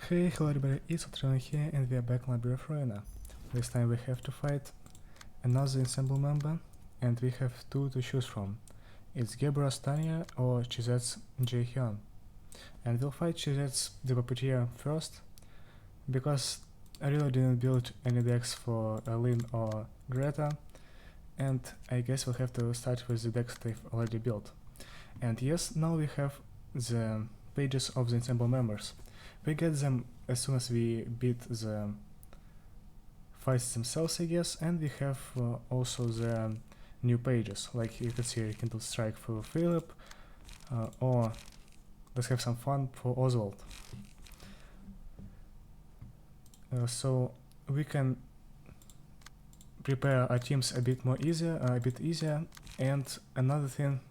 Hey, hello everybody, it's Tanya here and we are back in Library of Ruina. This time we have to fight another ensemble member and we have two to choose from. It's Gebura's Tanya or Chizet's Jaehyun. And we'll fight Chizet's the Puppeteer first, because I really didn't build any decks for Lynn or Greta, and I guess we'll have to start with the decks they've already built. And yes, now we have the pages of the ensemble members. We get them as soon as we beat the fights themselves, I guess, and we have also the new pages, like you can see Rekindled Strike for Philip, or let's have some fun for Oswald. So we can prepare our teams a bit easier, and another thing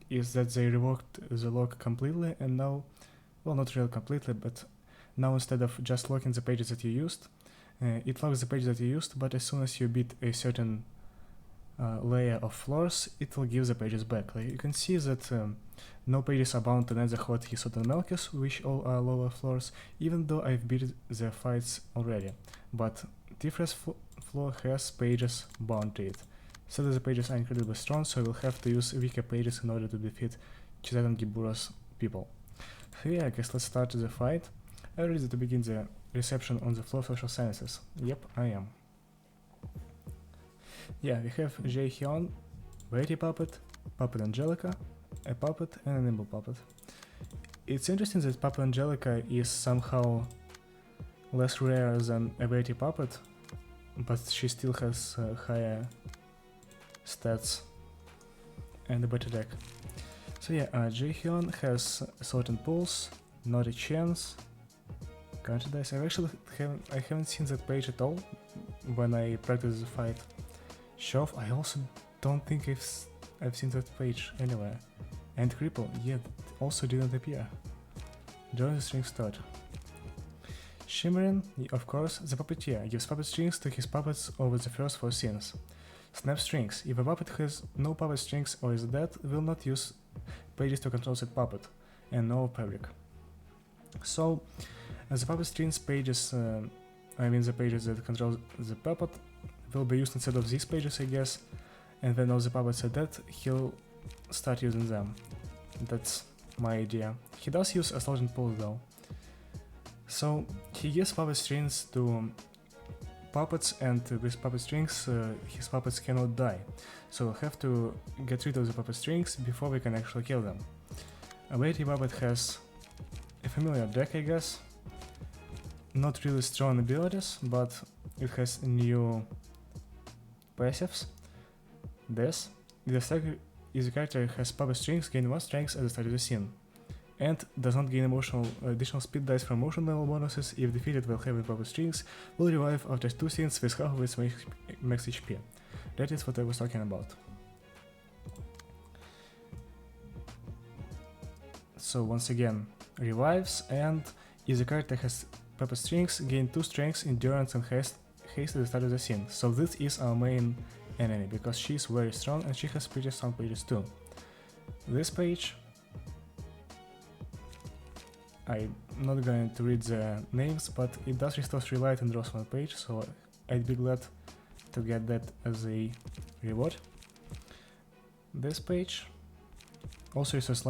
is that they reworked the lock completely, and now, well, not really completely, but now instead of just locking the pages that you used, it locks the pages that you used, but as soon as you beat a certain layer of floors, it will give the pages back. Like you can see that no pages are bound to neither Hotkey, and Melkis, which all are lower floors, even though I've beat the fights already. But Tiph's Floor has pages bound to it. So the pages are incredibly strong, so we'll have to use weaker pages in order to defeat Chizet and Gebura's people. So yeah, I guess let's start the fight. Are you ready to begin the reception on the floor of social sciences? Yep, I am. Yeah, we have Jaehyun, Variety Puppet, Puppet Angelica, a Puppet, and a Nimble Puppet. It's interesting that Puppet Angelica is somehow less rare than a Variety Puppet, but she still has higher stats and a better deck. So yeah, Jaehyun has Sword and Pulse, Not a Chance, Counter Dice. I haven't seen that page at all when I practice the fight. Shove, I also don't think I've seen that page anywhere. And Cripple, yet also didn't appear. Join the string start. Shimmering, of course, the Puppeteer gives puppet strings to his puppets over the first 4 scenes. Snap strings, if a puppet has no puppet strings or is dead, will not use pages to control that puppet, and no fabric. So, the puppet strings pages, the pages that control the puppet, will be used instead of these pages, I guess, and when all the puppets are dead, he'll start using them. That's my idea. He does use Assault Pulse though. So, he gives puppet strings to puppets, and with puppet strings, his puppets cannot die. So we'll have to get rid of the puppet strings before we can actually kill them. A Lady Puppet has a familiar deck, I guess. Not really strong abilities, but it has new passives. This. If the character has puppet strings, gain 1 strength at the start of the scene. And does not gain additional speed dice from motion level bonuses if defeated while having puppet strings, will revive after 2 scenes with half of its max HP. That is what I was talking about. So once again, revives, and if the character has puppet strings, gain 2 strengths, endurance, and haste at the start of the scene. So this is our main enemy, because she is very strong and she has pretty strong pages too. This page, I'm not going to read the names, but it does restore 3 light and draws 1 page, so I'd be glad to get that as a reward. This page also restores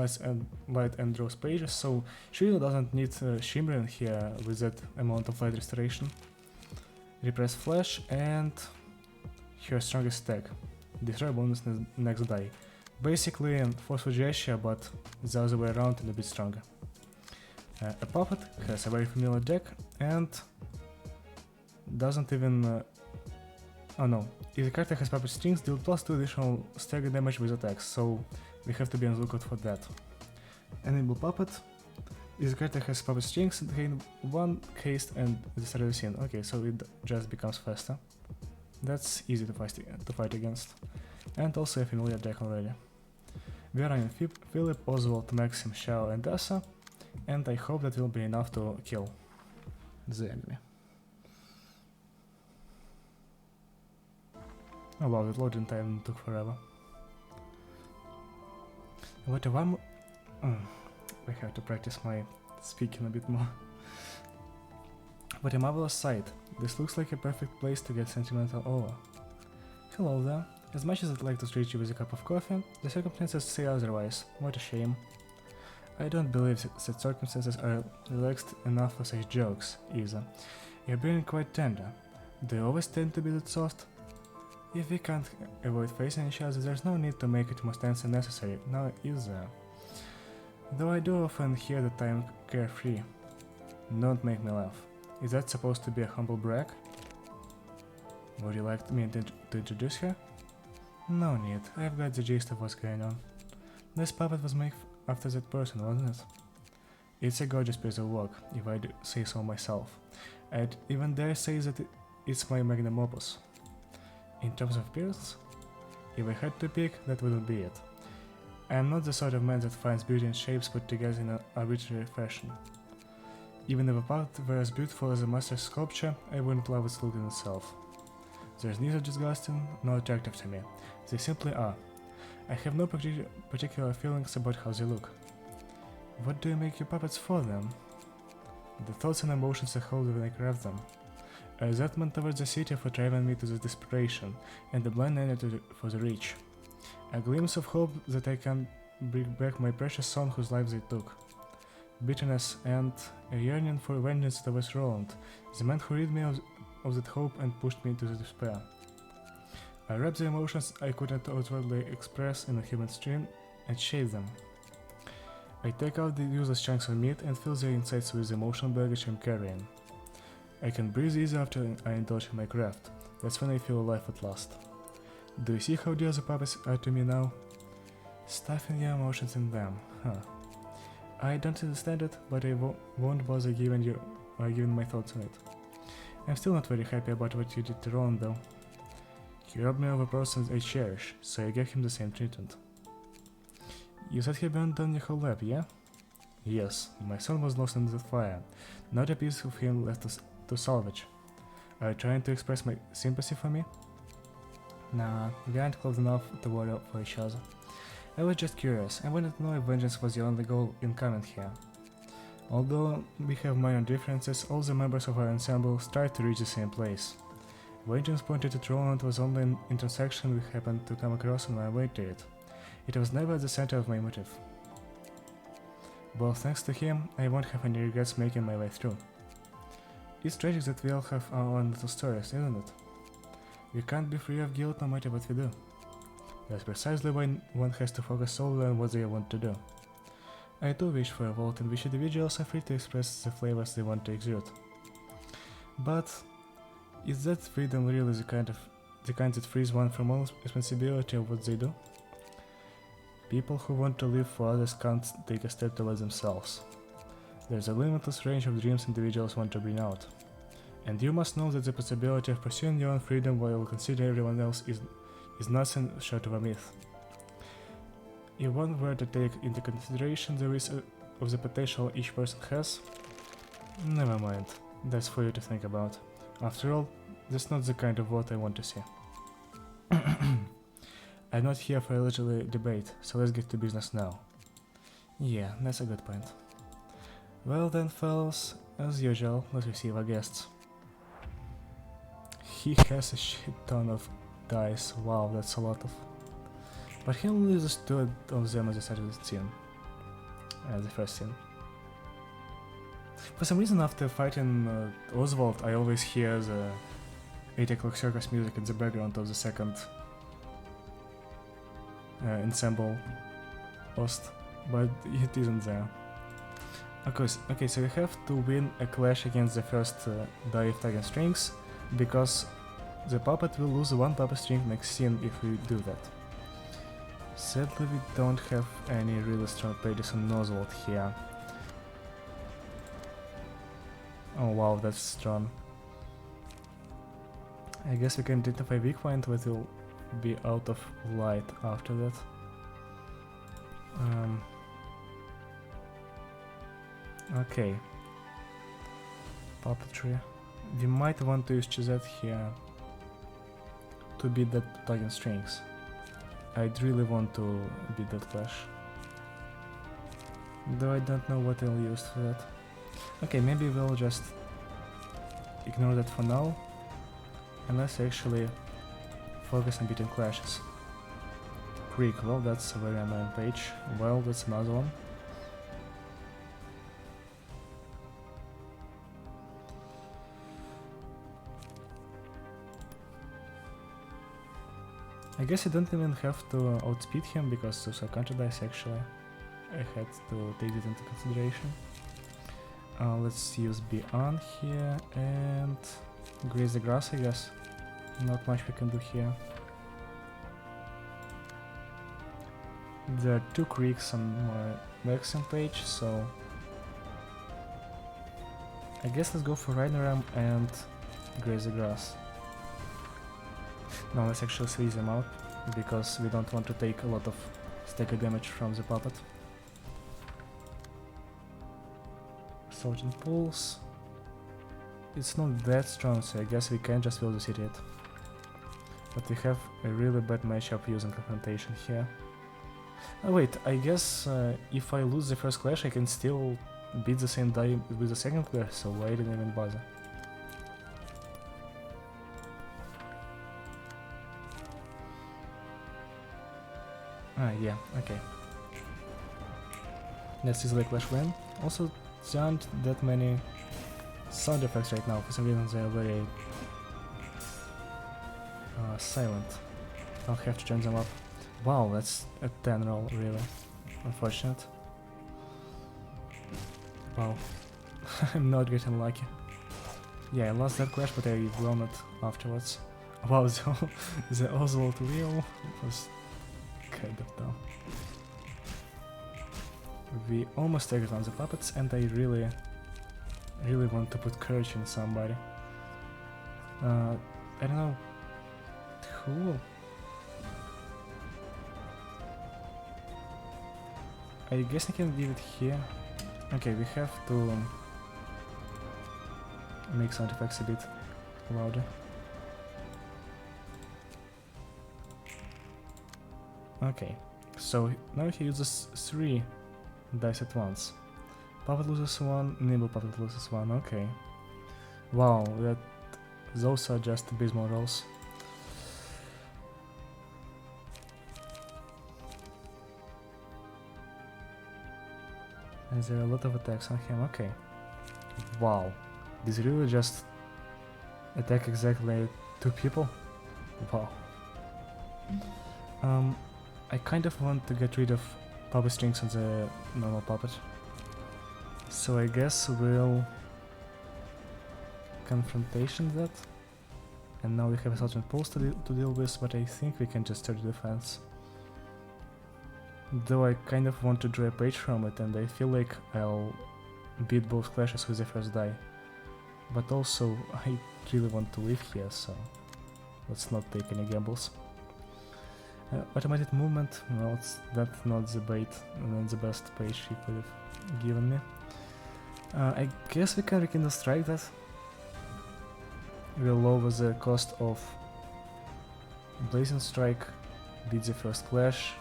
light and draws pages, so she really doesn't need Shimmering here with that amount of light restoration. Repress Flash, and her strongest tag, destroy bonus next die. Basically Forceful Gesture, but the other way around and a bit stronger. A Puppet has a very familiar deck and doesn't even... oh no, if the character has puppet strings, deal +2 additional stagger damage with attacks, so we have to be on the lookout for that. Enable Puppet. If the character has puppet strings, gain 1 haste and the start of the scene. Okay, so it just becomes faster. That's easy to fight against. And also a familiar deck already. We are running Philip, Oswald, Maxim, Xiao, and Asa, and I hope that will be enough to kill the enemy. Oh wow, the loading time took forever. What one more? I have to practice my speaking a bit more. What a marvelous sight. This looks like a perfect place to get sentimental over. Hello there. As much as I'd like to treat you with a cup of coffee, the circumstances say otherwise. What a shame. I don't believe that circumstances are relaxed enough for such jokes, either. You're being quite tender. Do you always tend to be that soft? If we can't avoid facing each other, there's no need to make it more tense and necessary, now is there? Though I do often hear that I'm carefree. Don't make me laugh. Is that supposed to be a humble brag? Would you like me to introduce her? No need, I've got the gist of what's going on. This puppet was made after that person, wasn't it? It's a gorgeous piece of work, if I do say so myself. I'd even dare say that it's my magnum opus. In terms of appearance, if I had to pick, that wouldn't be it. I am not the sort of man that finds beauty in shapes put together in an arbitrary fashion. Even if a puppet were as beautiful as a master's sculpture, I wouldn't love its look in itself. There's neither disgusting nor attractive to me. They simply are. I have no particular feelings about how they look. What do you make your puppets for then? The thoughts and emotions I hold when I craft them. A resentment towards the city for driving me to the desperation, and a blind envy for the rich. A glimpse of hope that I can bring back my precious son whose life they took. Bitterness and a yearning for vengeance towards Roland, the man who rid me of that hope and pushed me into the despair. I wrap the emotions I couldn't outwardly express in a human stream and shade them. I take out the useless chunks of meat and fill their insides with the emotional baggage I'm carrying. I can breathe easy after I indulge in my craft. That's when I feel alive at last. Do you see how dear the puppets are to me now? Stuffing your emotions in them, huh? I don't understand it, but I won't bother giving my thoughts on it. I'm still not very happy about what you did to Ron, though. He robbed me of a person I cherish, so I gave him the same treatment. You said he burned down your whole lab, yeah? Yes, my son was lost in the fire. Not a piece of him left to salvage. Are you trying to express my sympathy for me? Nah, we aren't close enough to worry for each other. I was just curious. I wanted to know if vengeance was the only goal in coming here. Although we have minor differences, all the members of our ensemble strive to reach the same place. Vengeance pointed to Roland was only an intersection we happened to come across on our way to it. It was never at the center of my motive. Well, thanks to him, I won't have any regrets making my way through. It's tragic that we all have our own little stories, isn't it? We can't be free of guilt no matter what we do. That's precisely why one has to focus solely on what they want to do. I do wish for a world in which individuals are free to express the flavors they want to exude. But is that freedom really the kind that frees one from all responsibility of what they do? People who want to live for others can't take a step towards themselves. There's a limitless range of dreams individuals want to bring out. And you must know that the possibility of pursuing your own freedom while considering everyone else is nothing short of a myth. If one were to take into consideration the risk of the potential each person has, never mind, that's for you to think about. After all, that's not the kind of world I want to see. I'm not here for a leisurely debate, so let's get to business now. Yeah, that's a good point. Well then, fellas, as usual, let's receive our guests. He has a shit ton of dice, wow, that's a lot of... But he only uses 2 of them at the start of the scene. The first scene. For some reason, after fighting Oswald, I always hear the 8 o'clock circus music in the background of the second ensemble host, but it isn't there. Okay, so we have to win a clash against the first die of Tiger Strings, because the puppet will lose 1 puppet string next scene if we do that. Sadly, we don't have any really strong pages on Oswald here. Oh wow, that's strong. I guess we can identify weak point, but will be out of light after that. Okay. Puppetry. We might want to use Chizette here to beat that Tiger Strings. I'd really want to beat that clash. Though I don't know what I'll use for that. Okay, maybe we'll just ignore that for now, and let's actually focus on beating clashes. Creek, well, that's a very annoying page. Well, that's another one. I guess I don't even have to outspeed him because those are counter dice actually. I had to take it into consideration. Let's use Beyond here and graze the grass, I guess. Not much we can do here. There are 2 creeks on my maximum page, so I guess let's go for Ruina and graze the grass. Now let's actually squeeze them out, because we don't want to take a lot of stagger damage from the puppet. Sergeant Pulse. It's not that strong, so I guess we can just build the city. But we have a really bad matchup using Confrontation here. Oh wait, I guess if I lose the first clash I can still beat the same die with the second clash, so I didn't even bother. Yeah, okay. Let's easily clash win. Also, there aren't that many sound effects right now, for some reason they are very silent. I'll have to turn them up. Wow, that's a 10 roll, really. Unfortunate. Wow. I'm not getting lucky. Yeah, I lost that clash, but I won it afterwards. Wow, the Oswald wheel was kind of dumb. We almost take it on the puppets, and I really want to put courage in somebody. I don't know who. I guess I can leave it here. Okay, we have to make sound effects a bit louder. Okay, so now he uses 3 dice at once. Puppet loses 1, Nimble Puppet loses 1, okay. Wow, those are just abysmal rolls. And there are a lot of attacks on him, okay. Wow, this really just attack exactly 2 people? Wow. I kind of want to get rid of puppet strings on the normal puppet. So I guess we'll confrontation that. And now we have a Sergeant Pulse to deal with, but I think we can just start the defense. Though I kind of want to draw a page from it, and I feel like I'll beat both clashes with the first die. But also, I really want to live here, so let's not take any gambles. Automated movement, well, that's not the bait, not the best page he could have given me. I guess we can rekindle strike that. We'll lower the cost of Blazing Strike, beat the first clash,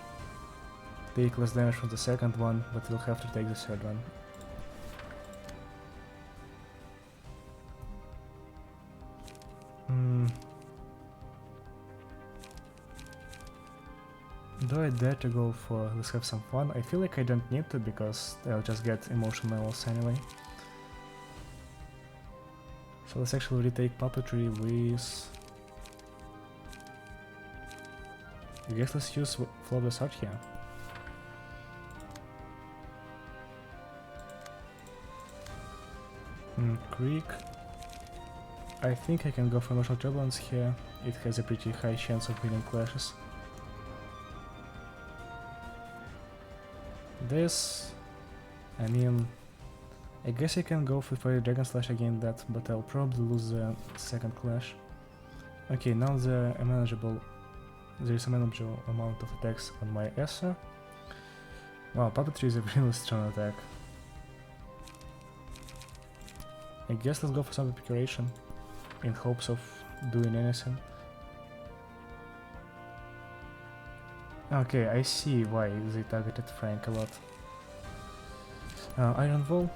take less damage from the second one, but we'll have to take the third one. Do I dare to go for let's have some fun? I feel like I don't need to, because I'll just get emotional levels anyway. So let's actually retake Puppetry with... I guess let's use Flawless Art here. Creek. I think I can go for Emotional Turbulence here. It has a pretty high chance of winning clashes. This, I mean, I guess I can go for Fire Dragon Slash again that, but I'll probably lose the second clash. Okay, now there is a manageable amount of attacks on my Esser. Wow, Puppetry is a really strong attack. I guess let's go for some Preparation in hopes of doing anything. Okay, I see why they targeted Frank a lot. Iron Wall.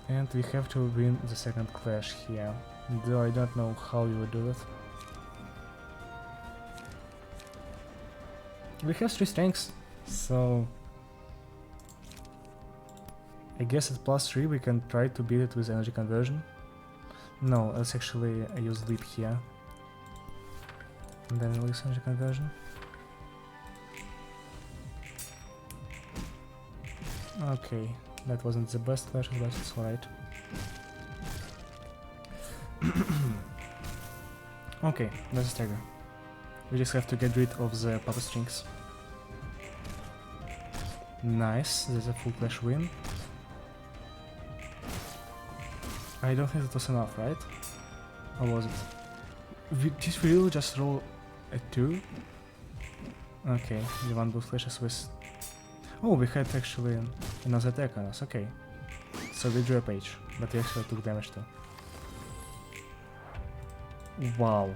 And we have to win the second clash here, though I don't know how we will do it. We have 3 strengths, so I guess at +3 we can try to beat it with energy conversion. No, let's actually use leap here. And then we'll use energy conversion. Okay, that wasn't the best clashes, but it's alright. Okay, let's stagger. We just have to get rid of the puppet strings. Nice, there's a full clash win. I don't think that was enough, right? Or was it? Did we really just roll a 2? Okay, we won both clashes with... Oh, we had actually another attack on us, okay. So we drew a page, but we actually took damage too. Wow,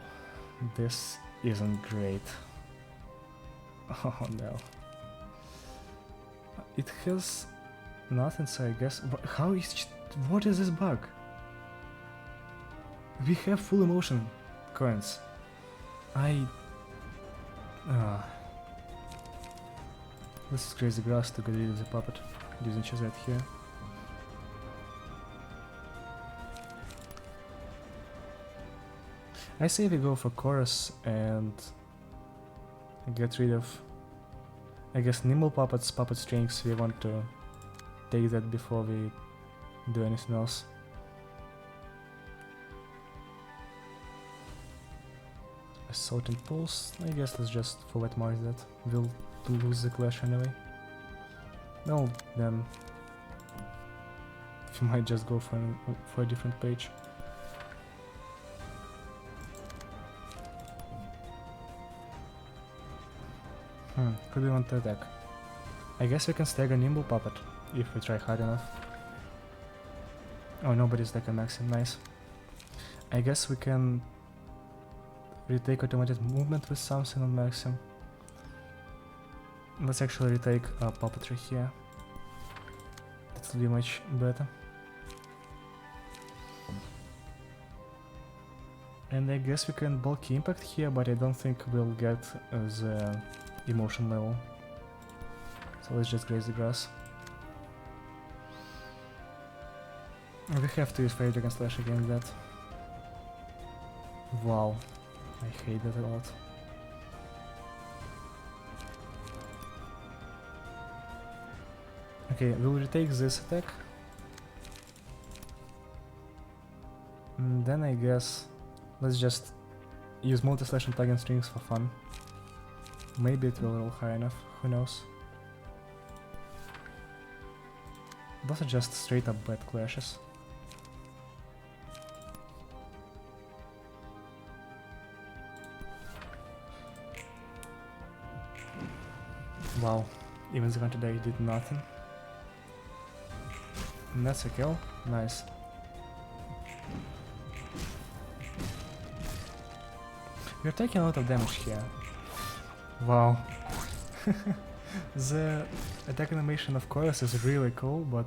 this isn't great. Oh no. It has nothing, so I guess... How is... What is this bug? We have full emotion coins. This is crazy grass to get rid of the puppet using Chazette here. I say we go for chorus and get rid of, I guess, nimble puppets, puppet strings. We want to take that before we do anything else. Assault and pulse. I guess let's just forward march that. We'll lose the clash anyway. No, then we might just go for a different page. Who do we want to attack? I guess we can stagger nimble puppet if we try hard enough. Oh, nobody's like a maxim, nice. I guess we can retake automated movement with something on maxim. Let's actually retake puppetry here. That will be much better. And I guess we can bulky impact here, but I don't think we'll get the emotion level. So let's just graze the grass. We have to use Fire Dragon Slash against that. Wow, I hate that a lot. Okay, we'll retake this attack. And then I guess let's just use multi-slash and plug-in strings for fun. Maybe it will roll high enough, who knows. Those are just straight up bad clashes. Wow, even the counter die did nothing. And that's a kill, nice. We're taking a lot of damage here. Wow. The attack animation of course is really cool, but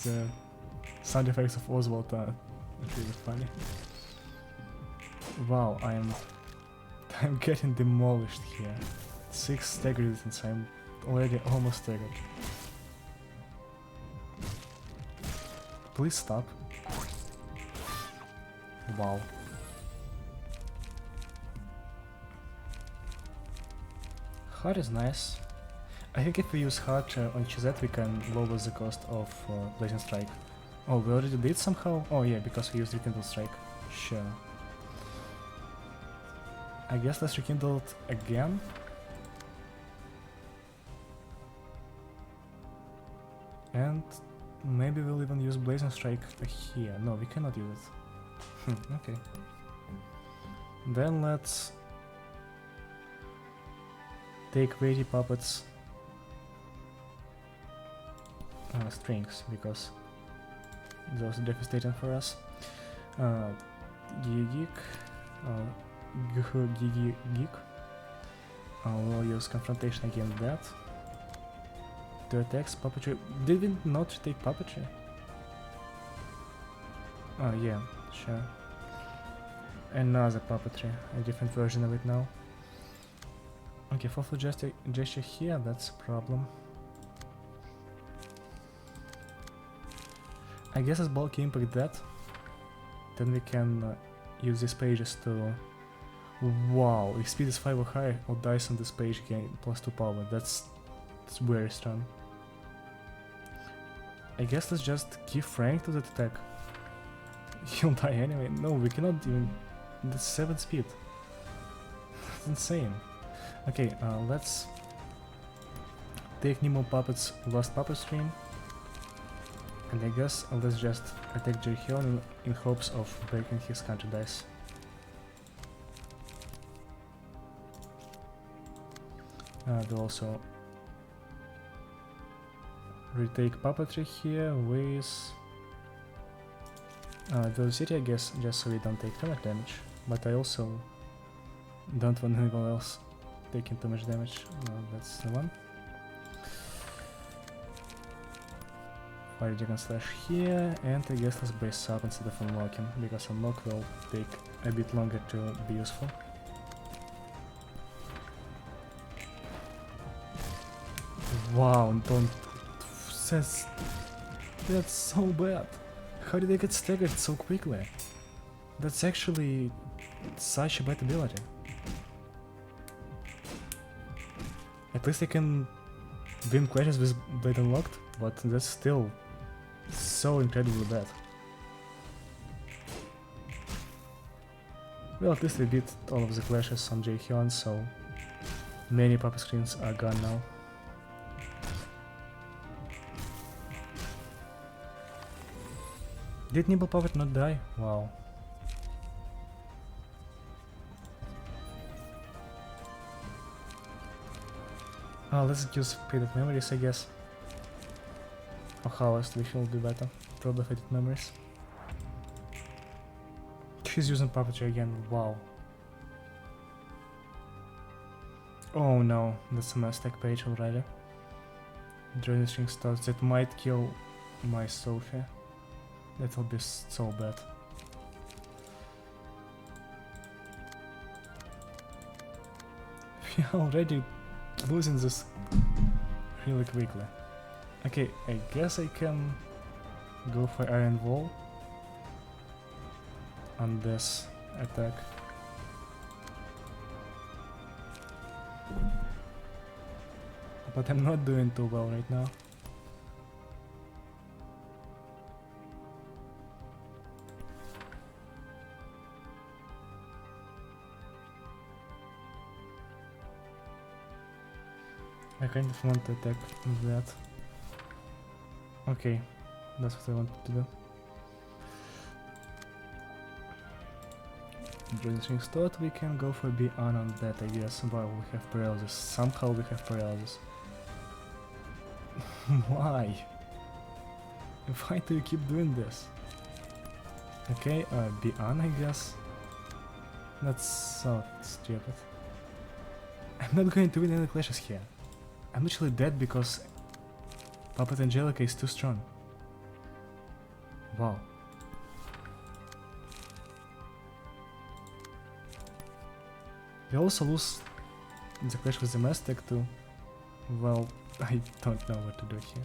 the sound effects of Oswald are really funny. Wow, I'm getting demolished here. 6 stagger resistance, I'm already almost staggered. Please stop. Wow. Heart is nice. I think if we use Heart on Chazette we can lower the cost of Blazing Strike. Oh, we already did somehow? Oh yeah, because we used Rekindle Strike. Sure. I guess let's Rekindle it again. And maybe we'll even use Blazing Strike here. No, we cannot use it. Okay. Then let's take weighty puppets strings, because those are devastating for us. Geek. We'll use Confrontation against that. 2 attacks, Puppetry. Did we not take Puppetry? Oh yeah, sure. Another puppetry, a different version of it now. Okay, forward gesture here, that's a problem. I guess as bulky impact that, then we can use these pages to... Wow, if speed is 5 or higher, or dice on this page gain +2 power, that's very strong. I guess let's just give rank to that attack. He'll die anyway. No, we cannot even... That's 7 speed. That's insane. Okay, let's take Nemo Puppet's last puppet stream. And I guess let's just attack Jaehyun in hopes of breaking his counter dice. We'll also retake puppetry here with velocity, I guess, just so we don't take too much damage. But I also don't want anyone else taking too much damage. That's the one. Fire Dragon Slash here, and I guess let's brace up instead of unlocking, because unlock will take a bit longer to be useful. Wow, don't... That's so bad. How did I get staggered so quickly? That's actually such a bad ability. At least I can win clashes with Blade Unlocked, but that's still so incredibly bad. Well, at least we beat all of the clashes on Jaehyun, so many puppet screens are gone now. Did Nibble Puppet not die? Wow. Let's use faded memories, I guess. Or Harvest, which will be better. Probably faded memories. She's using puppetry again, wow. Oh no, that's a mistake page already. Dragon String starts, that might kill my Sophie. That will be so bad. We are already losing this really quickly. Okay, I guess I can go for Iron Wall on this attack. But I'm not doing too well right now. I kind of want to attack that. Okay, that's what I wanted to do. Breathing thought, we can go for B-on on that, I guess. Wow, we have paralysis. Somehow we have paralysis. Why? Why do you keep doing this? Okay, B-on, I guess. That's so stupid. I'm not going to win any clashes here. I'm literally dead because Puppet Angelica is too strong. Wow. We also lose the clash with the Maztec too. Well, I don't know what to do here.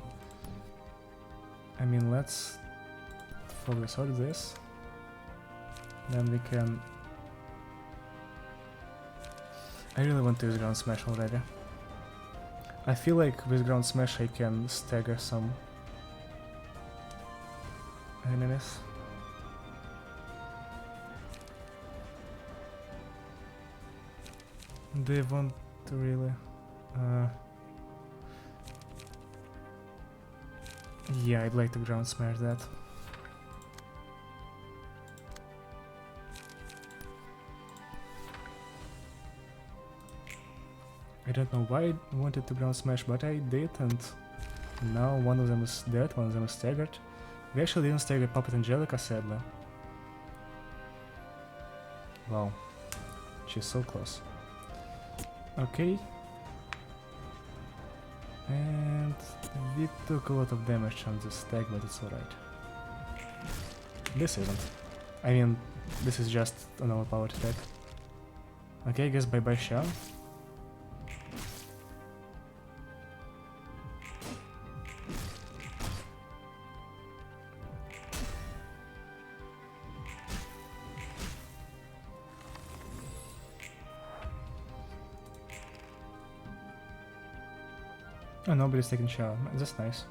I mean, let's focus on this. Then we can... I really want to use Ground Smash already. I feel like with Ground Smash I can stagger some enemies. Do you want to really? Yeah, I'd like to Ground Smash that. I don't know why I wanted to Ground Smash, but I did, and now one of them is dead, one of them is staggered. We actually didn't stagger Puppet Angelica, sadly. Wow, she's so close. Okay. And we took a lot of damage on this stag, but it's alright. this isn't. I mean, this is just an overpowered attack. Okay, I guess bye-bye Shao. Oh, nobody's taking Shao. That's nice.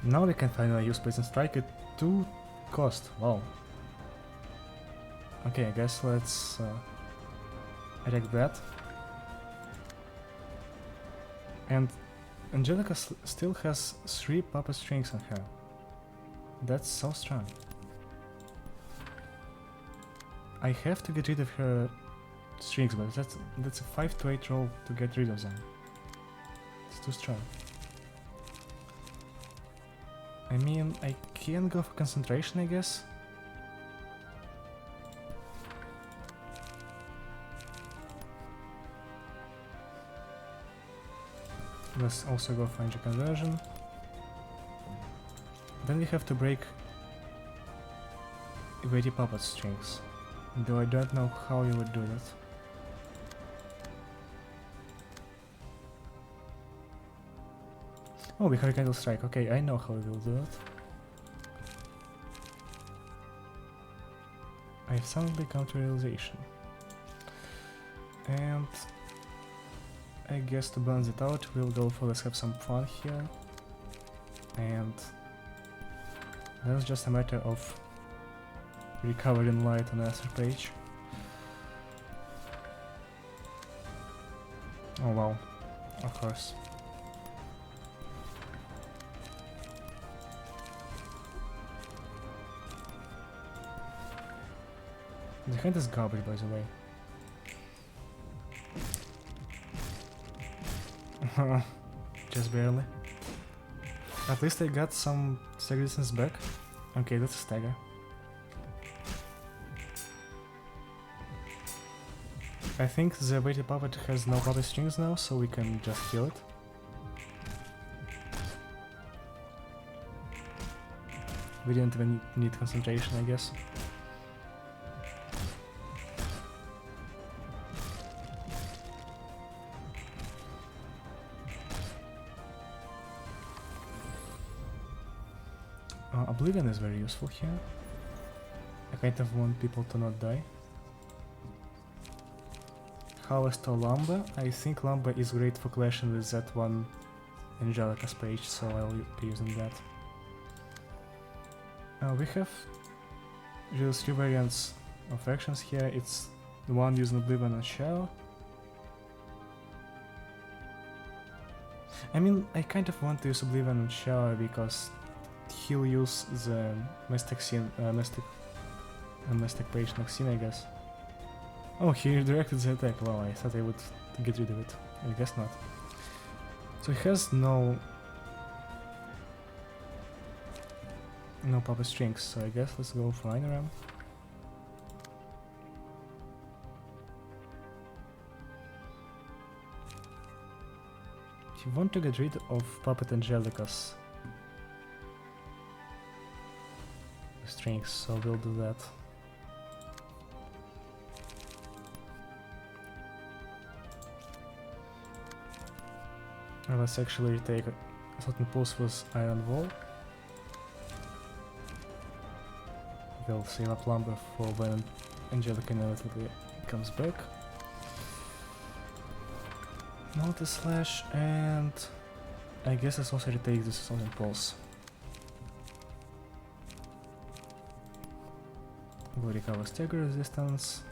Now we can finally use Poison Strike at 2 cost. Wow. Okay, I guess let's wreck that. And Angelica still has 3 puppet strings on her. That's so strong. I have to get rid of her strings, but that's a 5 to 8 roll to get rid of them. It's too strong. I mean, I can go for concentration, I guess. Let's also go for energy conversion. Then we have to break 80 puppet strings. Though I don't know how we would do that. Oh, we have a candle strike. Okay, I know how we will do it. I suddenly come to realization. And I guess to balance it out, we'll go for let's have some fun here. And then it's just a matter of recovering light on the other page. Oh wow, of course. The hand is garbage, by the way. Just barely. At least I got some stagger distance back. Okay, that's a stagger. I think the weighted puppet has no puppet strings now, so we can just kill it. We didn't even need concentration, I guess. Oblivion is very useful here. I kind of want people to not die. Harvest or Lumber. I think Lumber is great for clashing with that one Angelica's page, so I'll be using that. We have just 3 variants of actions here. It's the one using Oblivion and Shao. I mean, I kind of want to use Oblivion and Shao because he'll use the Mystic page Noxine, I guess. Oh, he redirected the attack. Wow, I thought I would get rid of it. I guess not. So he has no puppet strings, so I guess let's go for Ruina. You want to get rid of Puppet Angelica's strings, so we'll do that. And let's actually take a certain pulse with Iron Wall. We'll save up Lumber for when Angelica inevitably comes back. Multi-slash, and I guess let's also retake this Assaulting Pulse. We'll recover stagger resistance,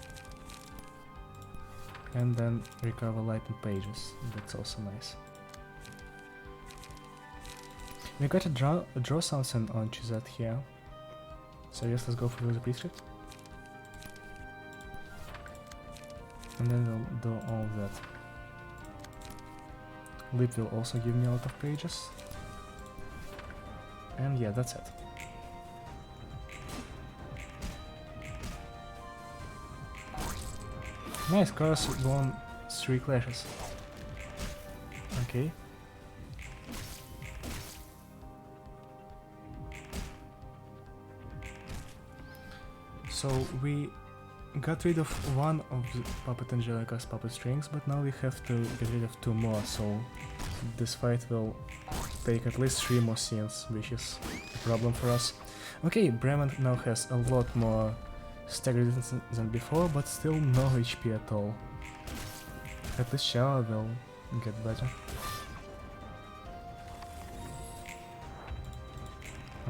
and then recover light and pages. That's also nice. We gotta draw something on Chizette here. So yes, let's go for the prescript. And then we'll do all of that. Lip will also give me a lot of pages. And yeah, that's it. Nice, Chorus won 3 clashes. Okay. So we got rid of one of the Puppet Angelica's puppet strings, but now we have to get rid of 2 more, so this fight will take at least 3 more scenes, which is a problem for us. Okay, Bremen now has a lot more stagger distance than before, but still no HP at all. At least Shower will get better.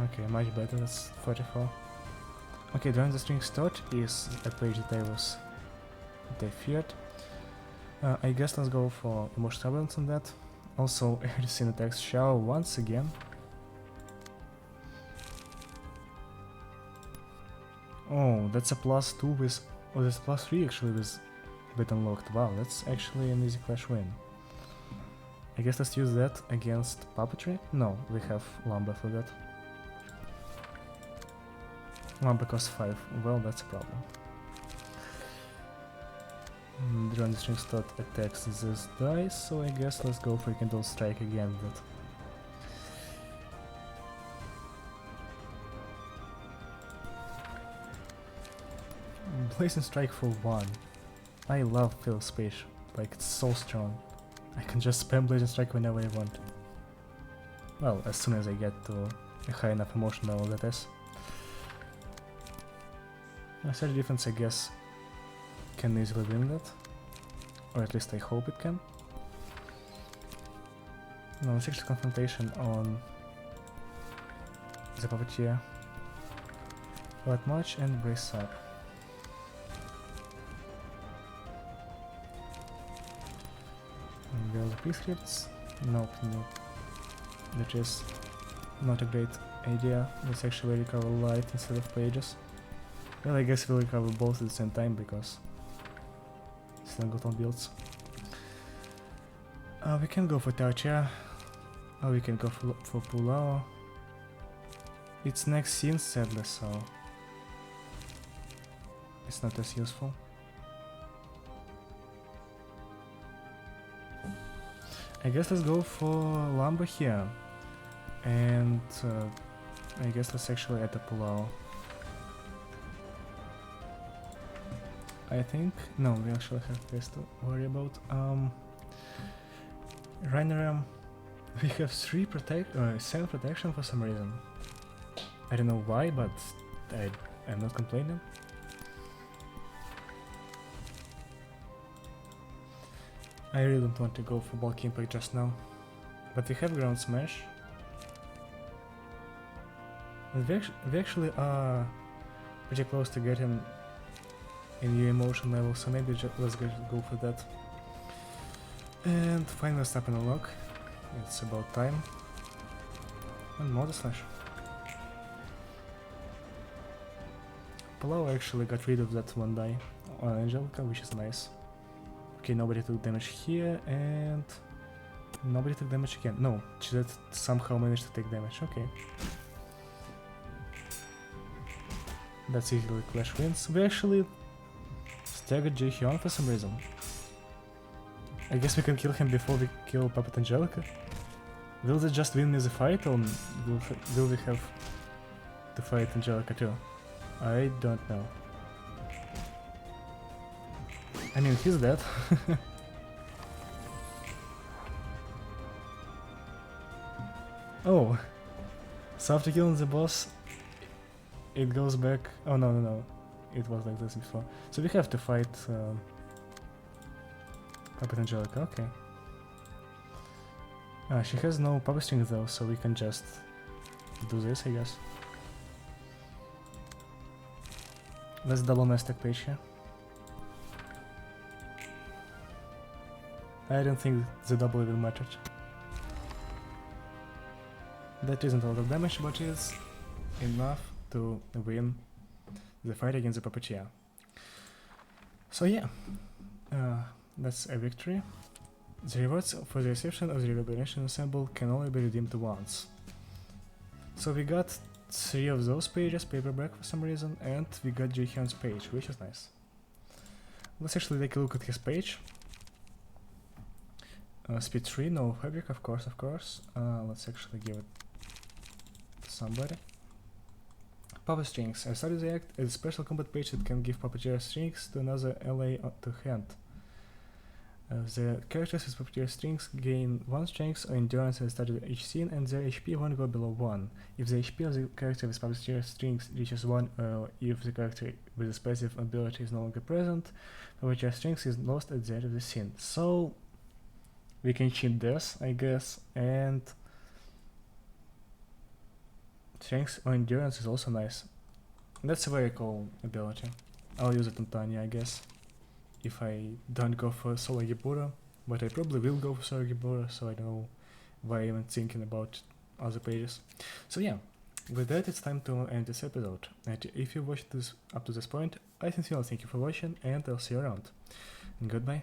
Okay, much better, that's 44. Okay, during the string start is a page that I was... they feared. I guess let's go for emotional turbulence on that. Also, Edison attacks Shower once again. Oh, that's a +2 with... oh, that's +3 actually with bit unlocked. Wow, that's actually an easy clash win. I guess let's use that against Puppetry? No, we have Lumber for that. Lumber costs 5. Well, that's a problem. Drone string start attacks this dice, so I guess let's go for Kindle Strike again. But Blazing Strike for 1. I love Phil's Space, like it's so strong. I can just spam Blazing Strike whenever I want. Well, as soon as I get to a high enough emotion level, that is. Surge defense, I guess, can easily win that. Or at least I hope it can. No, it's actually confrontation on the Puppeteer. That much and brace up. And build the prescripts. Nope, nope. That is not a great idea. Let's actually recover light instead of pages. Well, I guess we'll recover both at the same time because singleton builds. We can go for Tanya, or we can go for Pulao. It's next scene sadly, so it's not as useful. I guess let's go for Lumber here, and I guess let's actually add a Pulao. I think no, we actually have this to worry about. Ruina, we have 7 protection for some reason. I don't know why, but I'm not complaining. I really don't want to go for bulky impact just now, but we have ground smash. And we actually are pretty close to getting a new emotion level, so maybe let's go for that. And final step in the lock. It's about time. And Mother Slash. Palau actually got rid of that 1 die on Angelica, which is nice. Okay, nobody took damage here, and nobody took damage again. No, she did somehow managed to take damage. Okay. That's easily Clash wins. We actually staggered Jaehyun for some reason. I guess we can kill him before we kill Puppet Angelica. Will they just win me the fight, or will we have to fight Angelica too? I don't know. I mean, he's dead. Oh, so after killing the boss, it goes back. Oh no, it was like this before. So we have to fight Puppet Angelica. Okay. She has no puppet strings though, so we can just do this, I guess. Let's double my stack page here. I don't think the double will matter. That isn't a lot of damage, but it's enough to win the fight against the Puppeteer. So yeah, that's a victory. The rewards for the reception of the reverberation ensemble can only be redeemed once. So we got 3 of those pages, paperback for some reason, and we got Jaehyun's page, which is nice. Let's actually take a look at his page. Speed 3, no fabric, of course. Let's actually give it to somebody. Puppet strings. I started the act as a special combat page that can give Puppeteer strings to another ally to hand. The characters with Puppeteer strings gain 1 strength or endurance at the start of each scene, and their HP won't go below 1. If the HP of the character with Puppeteer strings reaches 1, or if the character with a specific ability is no longer present, Puppeteer strings is lost at the end of the scene. So we can cheat this, I guess, and strength or endurance is also nice. That's a very cool ability. I'll use it on Tanya, I guess, if I don't go for solo Gebura, but I probably will go for solo Gebura, so I don't know why I'm even thinking about other pages. So yeah, with that it's time to end this episode, and if you watched this up to this point, I sincerely thank you for watching, and I'll see you around. Goodbye.